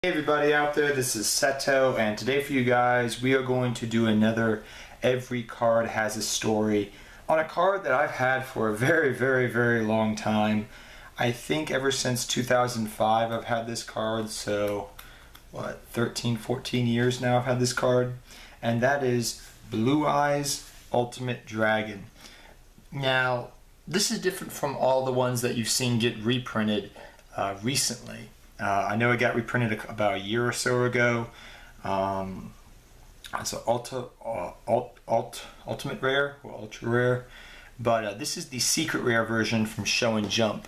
Hey everybody out there, this is Seto, and today for you guys we are going to do another Every Card Has a Story on a card that I've had for a very long time. I think ever since 2005 I've had this card, so what, 13-14 years now I've had this card, and that is Blue Eyes Ultimate Dragon. Now this is different from all the ones that you've seen get reprinted recently. I know it got reprinted about a year or so ago. It's an ultimate rare or ultra rare, but this is the secret rare version from Show and Jump.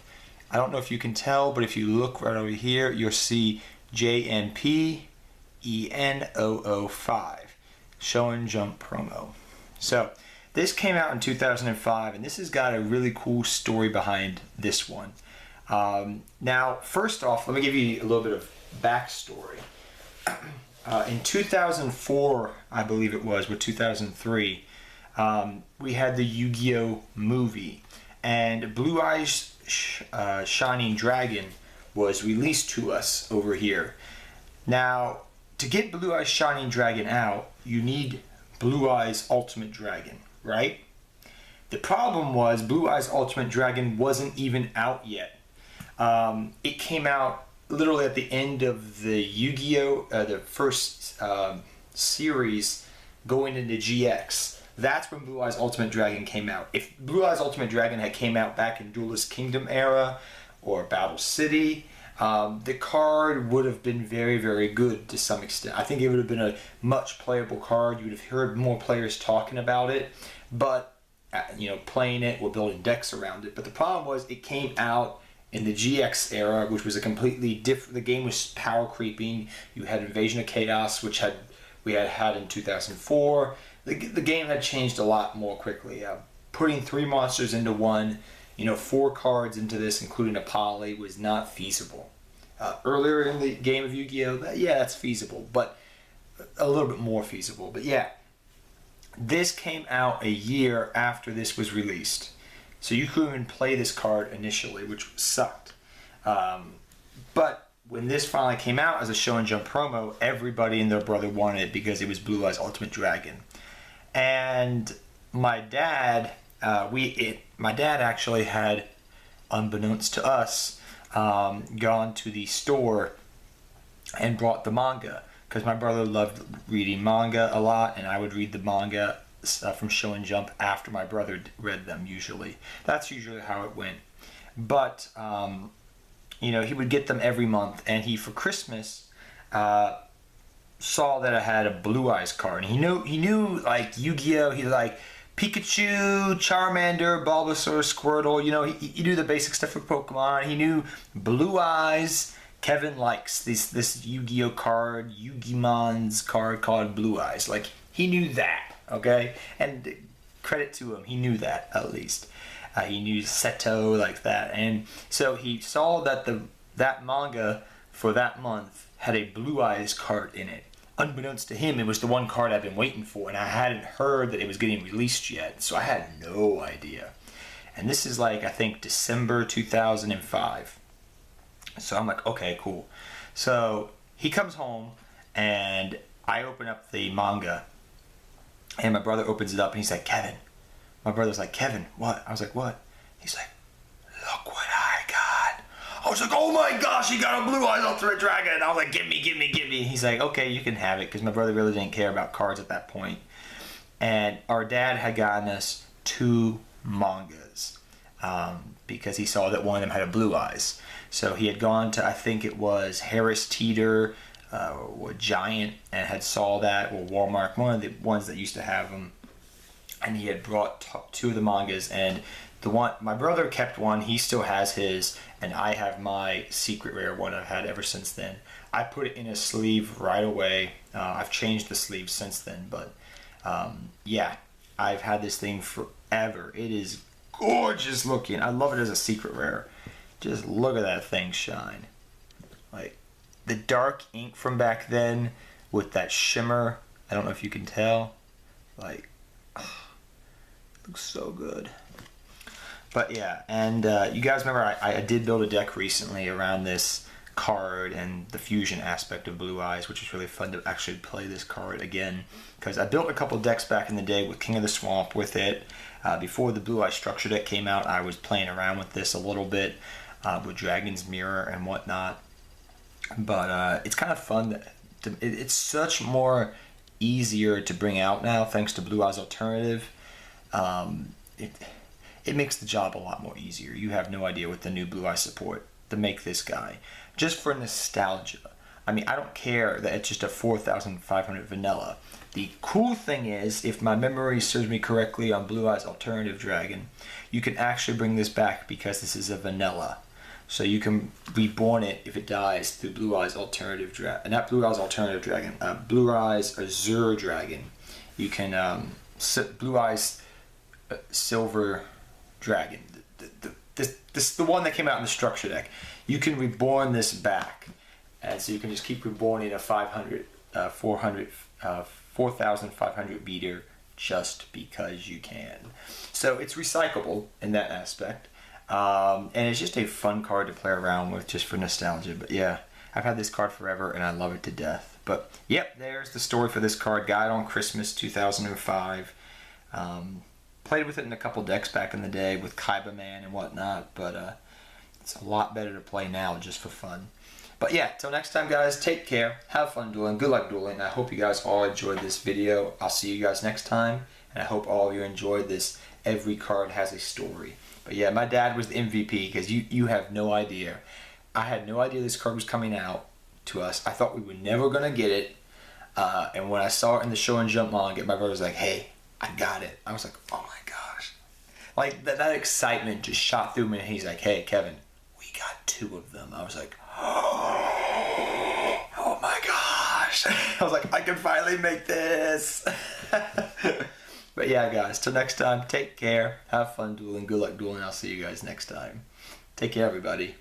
I don't know if you can tell, but if you look right over here, you'll see JNP EN005 Show and Jump promo. So this came out in 2005, and this has got a really cool story behind this one. Now, first off, let me give you a little bit of backstory. In 2004, I believe it was, or 2003, we had the Yu-Gi-Oh movie, and Blue Eyes Shining Dragon was released to us over here. Now, to get Blue Eyes Shining Dragon out, you need Blue Eyes Ultimate Dragon, right? The problem was Blue Eyes Ultimate Dragon wasn't even out yet. It came out literally at the end of the Yu-Gi-Oh! The first series going into GX. That's when Blue Eyes Ultimate Dragon came out. If Blue Eyes Ultimate Dragon had came out back in Duelist Kingdom era or Battle City, the card would have been very good to some extent. I think it would have been a much playable card. You would have heard more players talking about it, but playing it or building decks around it. But the problem was it came out in the GX era, which was a completely different. The game was power creeping. You had Invasion of Chaos, which we had in 2004. The game had changed a lot more quickly. Putting 3 monsters into one, 4 cards into this, including a poly, was not feasible. Earlier in the game of Yu-Gi-Oh, yeah, that's feasible, but a little bit more feasible. But yeah, this came out a year after this was released. So you couldn't even play this card initially, which sucked. But when this finally came out as a Show and Jump promo, everybody and their brother wanted it because it was Blue Eyes Ultimate Dragon. And my dad, my dad actually had, unbeknownst to us, gone to the store and brought the manga, because my brother loved reading manga a lot, and I would read the manga from Show and Jump after my brother read them. Usually that's usually how it went, but he would get them every month, and he for Christmas saw that I had a Blue Eyes card, and he knew like Yu-Gi-Oh, he like Pikachu, Charmander, Bulbasaur, Squirtle, he knew the basic stuff for Pokemon. He knew Blue Eyes. Kevin likes this Yu-Gi-Oh card, Yu-Gi-Mon's card called Blue Eyes. Like, he knew that. Okay, and credit to him, he knew that at least. He knew Seto like that, and so he saw that that manga for that month had a Blue Eyes card in it. Unbeknownst to him, it was the one card I've been waiting for, and I hadn't heard that it was getting released yet, so I had no idea. And this is like, I think, December 2005. So I'm like, okay, cool. So he comes home, and I open up the manga, and my brother opens it up, and he's like, Kevin. My brother's like, Kevin, what? I was like, what? He's like, look what I got. I was like, oh my gosh, he got a Blue Eyes Ultimate Dragon. And I was like, give me. He's like, okay, you can have it, because my brother really didn't care about cards at that point. And our dad had gotten us 2 mangas because he saw that one of them had a Blue Eyes. So he had gone to, I think it was Harris Teeter, or Giant, and had saw that, or Walmart, one of the ones that used to have them, and he had brought 2 of the mangas, and the one, my brother kept one, he still has his, and I have my secret rare one I've had ever since then. I put it in a sleeve right away. I've changed the sleeve since then, but yeah, I've had this thing forever. It is gorgeous looking. I love it as a secret rare. Just look at that thing shine. Like, the dark ink from back then with that shimmer, I don't know if you can tell, like, looks so good. But yeah, and you guys remember I did build a deck recently around this card and the fusion aspect of Blue Eyes, which is really fun to actually play this card again, because I built a couple decks back in the day with King of the Swamp with it. Before the Blue Eyes structure deck came out, I was playing around with this a little bit with Dragon's Mirror and whatnot. But it's kind of fun. It's such more easier to bring out now thanks to Blue Eyes Alternative. It makes the job a lot more easier. You have no idea what the new Blue Eyes support to make this guy. Just for nostalgia. I mean, I don't care that it's just a 4,500 vanilla. The cool thing is, if my memory serves me correctly on Blue Eyes Alternative Dragon, you can actually bring this back because this is a vanilla. So you can reborn it if it dies through Blue Eyes Alternative Dragon. Not Blue Eyes Alternative Dragon, Blue Eyes Azure Dragon. You can Blue Eyes Silver Dragon. This is the one that came out in the structure deck. You can reborn this back. And so you can just keep reborning a 4,500 beater just because you can. So it's recyclable in that aspect. And it's just a fun card to play around with just for nostalgia. But yeah, I've had this card forever and I love it to death. But yep, there's the story for this card. Got it on Christmas 2005. Played with it in a couple decks back in the day with Kaiba Man and whatnot. But it's a lot better to play now just for fun. But yeah, till next time guys, take care, have fun dueling, good luck dueling. I hope you guys all enjoyed this video. I'll see you guys next time, and I hope all of you enjoyed this Every Card Has a Story. But yeah, my dad was the MVP because you have no idea. I had no idea this card was coming out to us. I thought we were never going to get it. And when I saw it in the Show and Jump manga, my brother was like, hey, I got it. I was like, oh my gosh. Like that excitement just shot through me, and he's like, hey, Kevin, we got 2 of them. I was like, oh my gosh. I was like, I can finally make this. But yeah, guys, till next time, take care, have fun dueling, good luck dueling. I'll see you guys next time. Take care, everybody.